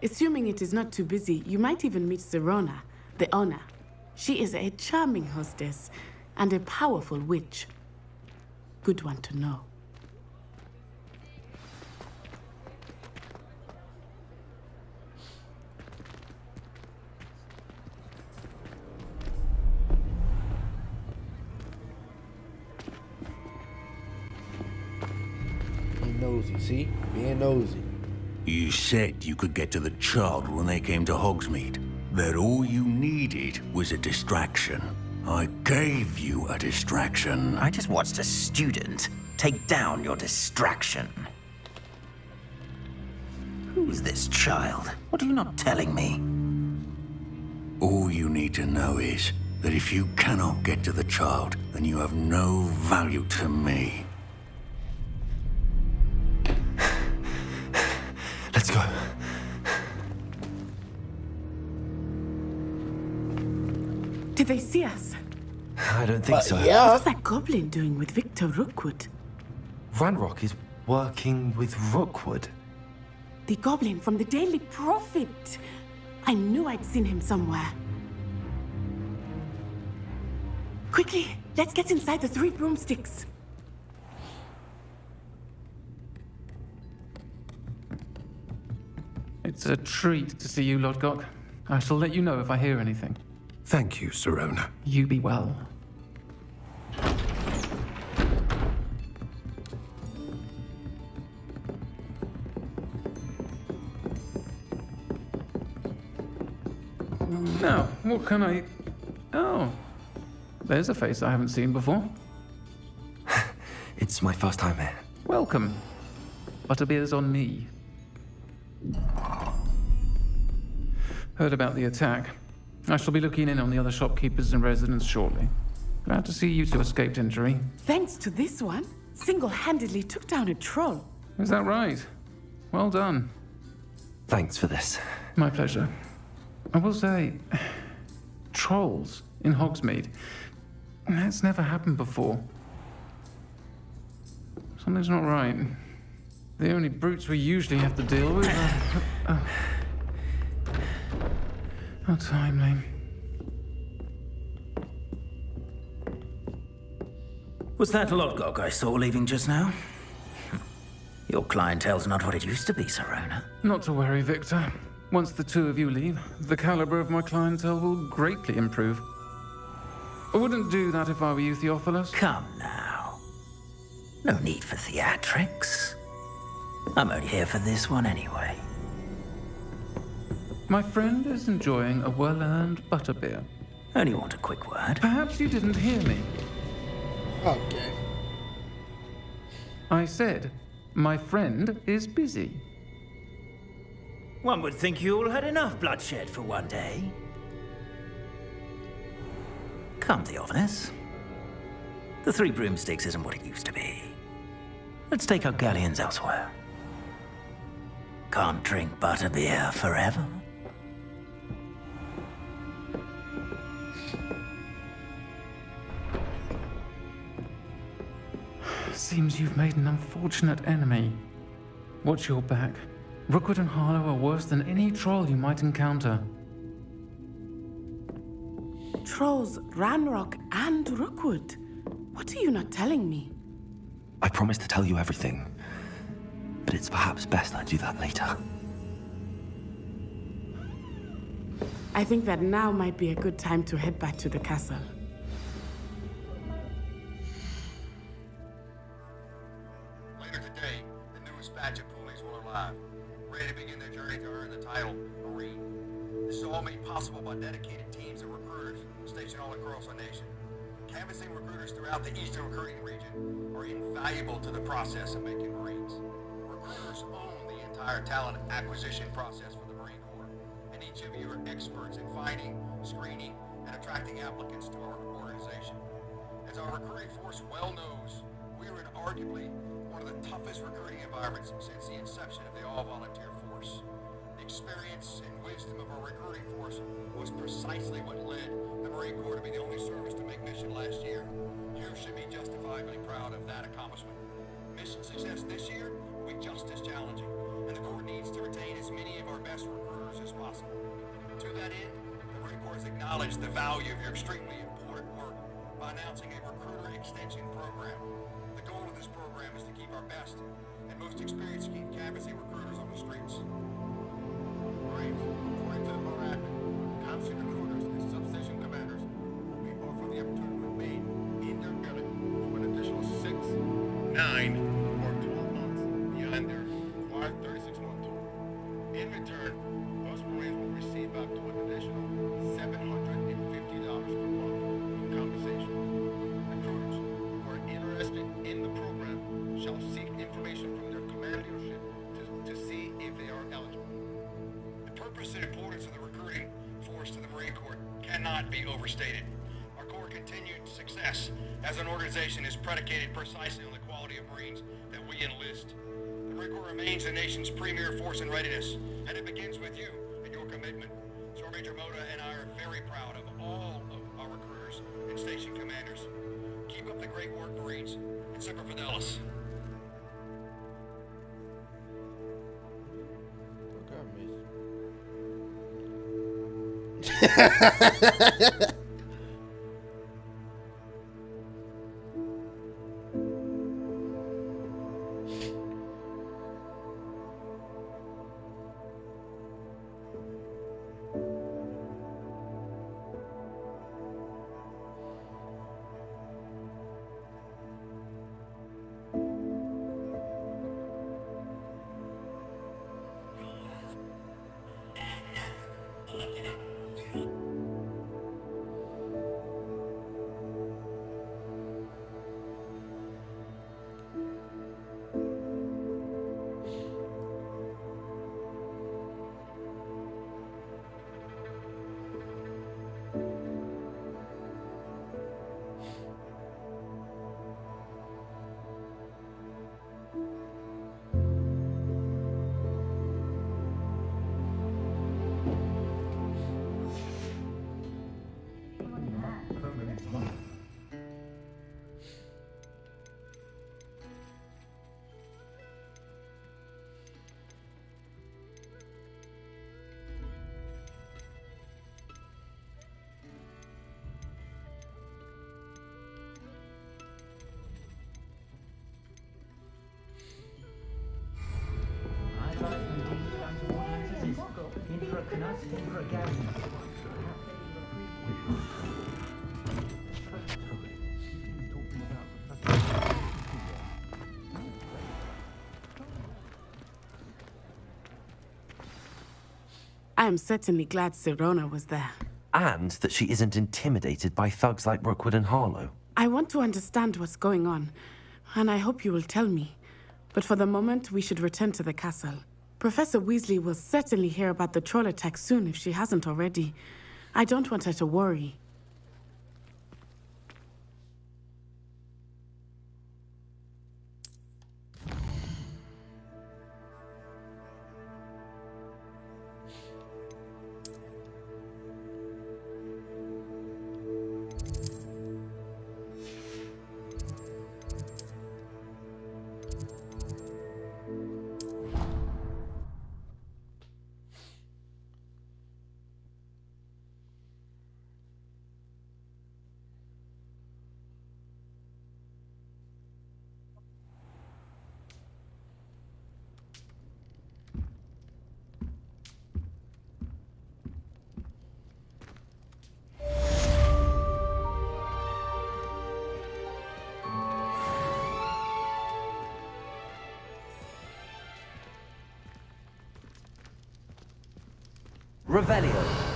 Assuming it is not too busy, you might even meet Serona, the owner. She is a charming hostess and a powerful witch. Good one to know. Being nosy, see? Being nosy. You said you could get to the child when they came to Hogsmeade. That all you needed was a distraction. I gave you a distraction. I just watched a student take down your distraction. Who's this child? What are you not telling me? All you need to know is that if you cannot get to the child, then you have no value to me. Let's go. Did they see us? I don't think so. Yeah. What's that goblin doing with Victor Rookwood? Ranrock is working with Rookwood. The goblin from the Daily Prophet. I knew I'd seen him somewhere. Quickly, let's get inside the Three Broomsticks. It's a treat to see you, Lodgok. I shall let you know if I hear anything. Thank you, Serona. You be well. Now, what can I... Oh, there's a face I haven't seen before. It's my first time here. Welcome. Butterbeer's on me. Heard about the attack. I shall be looking in on the other shopkeepers and residents shortly. Glad to see you two escaped injury. Thanks to this one, single-handedly took down a troll. Is that right? Well done. Thanks for this. My pleasure. I will say, trolls in Hogsmeade. That's never happened before. Something's not right. The only brutes we usually have to deal with are... How timely. Was that Lodgok I saw leaving just now? Your clientele's not what it used to be, Serona. Not to worry, Victor. Once the two of you leave, the caliber of my clientele will greatly improve. I wouldn't do that if I were you, Theophilus. Come now. No need for theatrics. I'm only here for this one anyway. My friend is enjoying a well-earned butterbeer. Only want a quick word. Perhaps you didn't hear me. Okay. I said, my friend is busy. One would think you all had enough bloodshed for one day. Come, Theophilus. The Three Broomsticks isn't what it used to be. Let's take our galleons elsewhere. Can't drink butterbeer forever. Seems you've made an unfortunate enemy. Watch your back. Rookwood and Harlow are worse than any troll you might encounter. Trolls, Ranrock, and Rookwood. What are you not telling me? I promise to tell you everything, but it's perhaps best I do that later. I think that now might be a good time to head back to the castle. Later today, the newest batch of coolies will arrive, ready to begin their journey to earn the title Marine. This is all made possible by dedicated teams of recruiters stationed all across our nation. Canvassing recruiters throughout the Eastern recruiting region are invaluable to the process of making Marines. Recruiters own the entire talent acquisition process for the Marine Corps, and each of you are experts in finding, screening, and attracting applicants to our organization. As our recruiting force well knows, we are in arguably one of the toughest recruiting environments since the inception of the all-volunteer force. The experience and wisdom of our recruiting force was precisely what led the Marine Corps to be the only service to make mission last year. You should be justifiably proud of that accomplishment. Mission success this year will be just as challenging, and the Corps needs to retain as many of our best recruiters as possible. To that end, the Marine Corps has acknowledged the value of your extremely important work by announcing a recruiter extension program. The goal of this program is to keep our best and most experienced canvassing recruiters on the streets. Marines, according to the MORAD, constant recruiters and substation commanders will be offered the opportunity to remain in their billet for an additional 6, 9, or 12 months beyond their required 36-month tour. In return, those Marines will receive up to an additional $750 per month in compensation. Recruiters who are interested in the program shall seek information from their command leadership to see if they are eligible. The purpose and importance of the recruiting force to the Marine Corps cannot be overstated. Our Corps' continued success as an organization is predicated precisely on the quality of Marines that we enlist. The Marine Corps remains the nation's premier force in readiness, and it begins with you and your commitment. Sergeant Major Moda and I are very proud of all of our recruiters and station commanders. Keep up the great work, Marines, and Semper Fidelis. I am certainly glad Sirona was there. And that she isn't intimidated by thugs like Rookwood and Harlow. I want to understand what's going on, and I hope you will tell me. But for the moment, we should return to the castle. Professor Weasley will certainly hear about the troll attack soon if she hasn't already. I don't want her to worry. Revelio.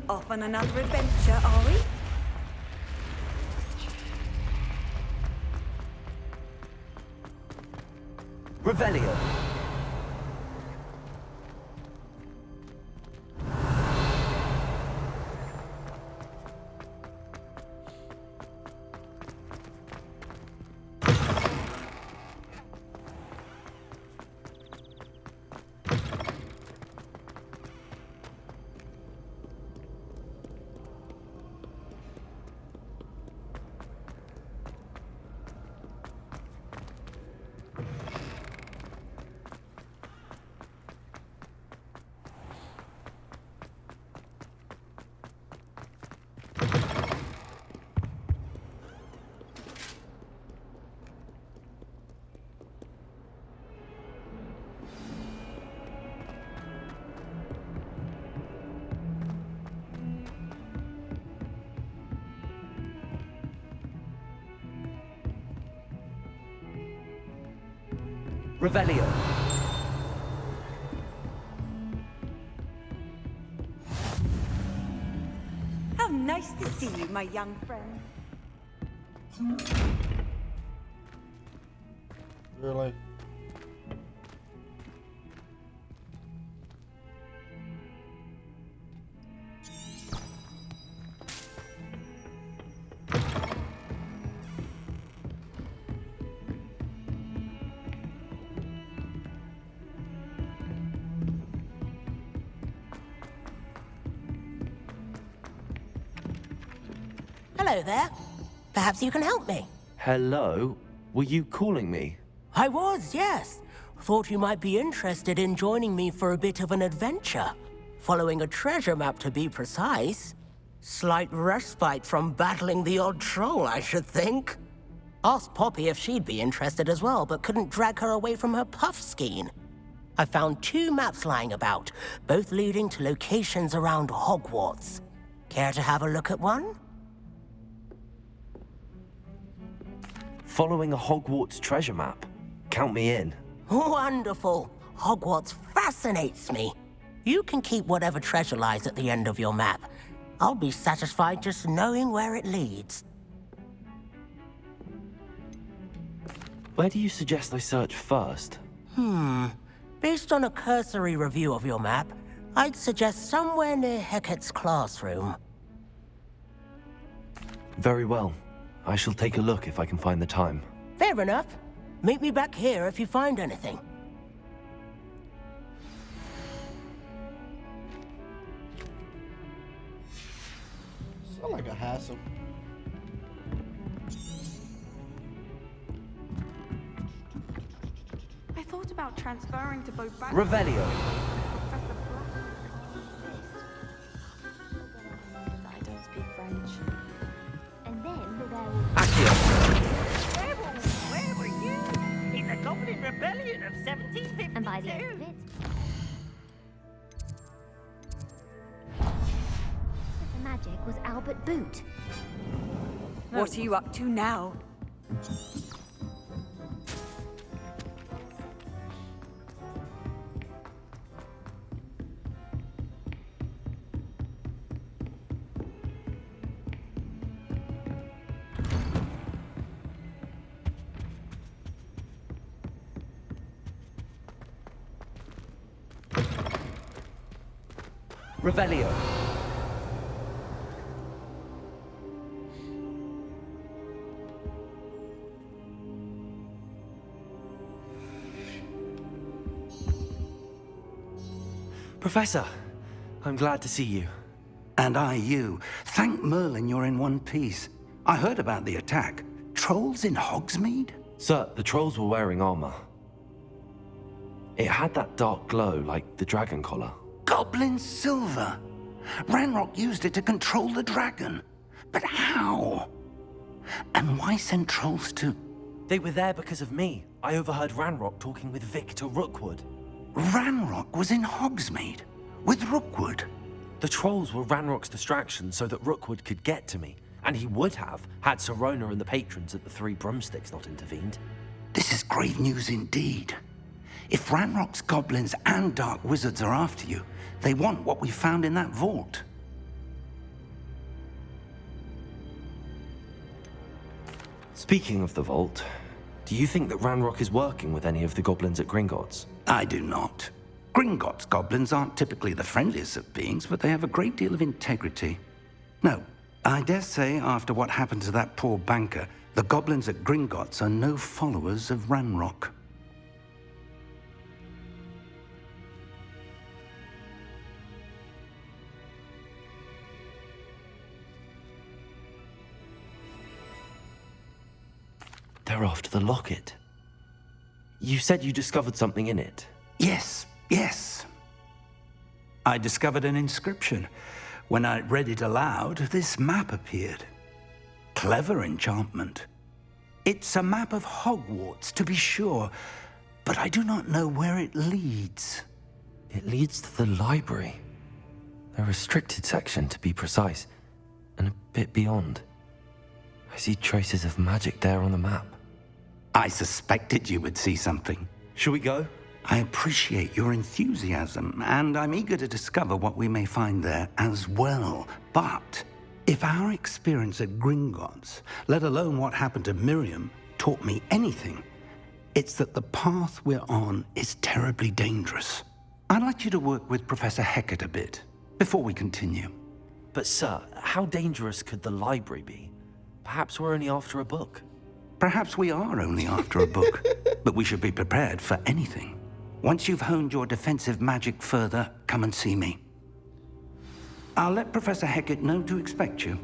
Off on another adventure, are we? Revelio. Revelio. How nice to see you, my young friend. Really? Hello there. Perhaps you can help me. Hello? Were you calling me? I was, yes. Thought you might be interested in joining me for a bit of an adventure. Following a treasure map, to be precise. Slight respite from battling the odd troll, I should think. Asked Poppy if she'd be interested as well, but couldn't drag her away from her puff skein. I found 2 maps lying about, both leading to locations around Hogwarts. Care to have a look at one? Following a Hogwarts treasure map. Count me in. Wonderful. Hogwarts fascinates me. You can keep whatever treasure lies at the end of your map. I'll be satisfied just knowing where it leads. Where do you suggest I search first? Based on a cursory review of your map, I'd suggest somewhere near Hecat's classroom. Very well. I shall take a look if I can find the time. Fair enough. Meet me back here if you find anything. Sound like a hassle. I thought about transferring to both banks. Revelio. I don't speak French. And then there was... Where were you? In the Goblin Rebellion of 1752. And by the end of it... the magic was Albert Boot. What are you up to now? Revelio. Professor, I'm glad to see you. And I you. Thank Merlin you're in one piece. I heard about the attack. Trolls in Hogsmeade? Sir, the trolls were wearing armor. It had that dark glow like the dragon collar. Goblin silver. Ranrock used it to control the dragon. But how? And why send trolls to... They were there because of me. I overheard Ranrock talking with Victor Rookwood. Ranrock was in Hogsmeade with Rookwood. The trolls were Ranrock's distraction so that Rookwood could get to me. And he would have, had Sirona and the patrons at the Three Broomsticks not intervened. This is grave news indeed. If Ranrock's goblins and dark wizards are after you, they want what we found in that vault. Speaking of the vault, do you think that Ranrock is working with any of the goblins at Gringotts? I do not. Gringotts goblins aren't typically the friendliest of beings, but they have a great deal of integrity. No, I dare say after what happened to that poor banker, the goblins at Gringotts are no followers of Ranrock. They're after the locket. You said you discovered something in it. Yes, yes. I discovered an inscription. When I read it aloud, this map appeared. Clever enchantment. It's a map of Hogwarts, to be sure, but I do not know where it leads. It leads to the library. A restricted section, to be precise, and a bit beyond. I see traces of magic there on the map. I suspected you would see something. Shall we go? I appreciate your enthusiasm, and I'm eager to discover what we may find there as well. But if our experience at Gringotts, let alone what happened to Miriam, taught me anything, it's that the path we're on is terribly dangerous. I'd like you to work with Professor Hecat a bit before we continue. But sir, how dangerous could the library be? Perhaps we're only after a book. Perhaps we are only after a book, but we should be prepared for anything. Once you've honed your defensive magic further, come and see me. I'll let Professor Hecat know to expect you.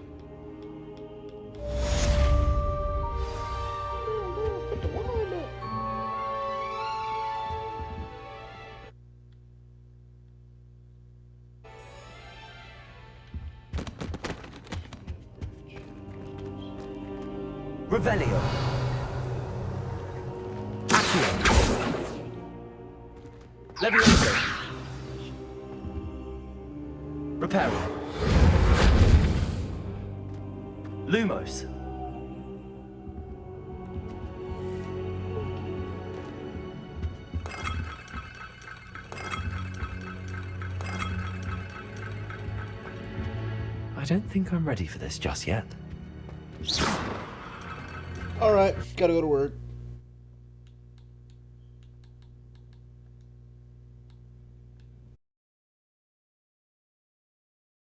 Revelio. Accio. Levioso. Reparo. Lumos. I don't think I'm ready for this just yet. Alright, gotta go to work.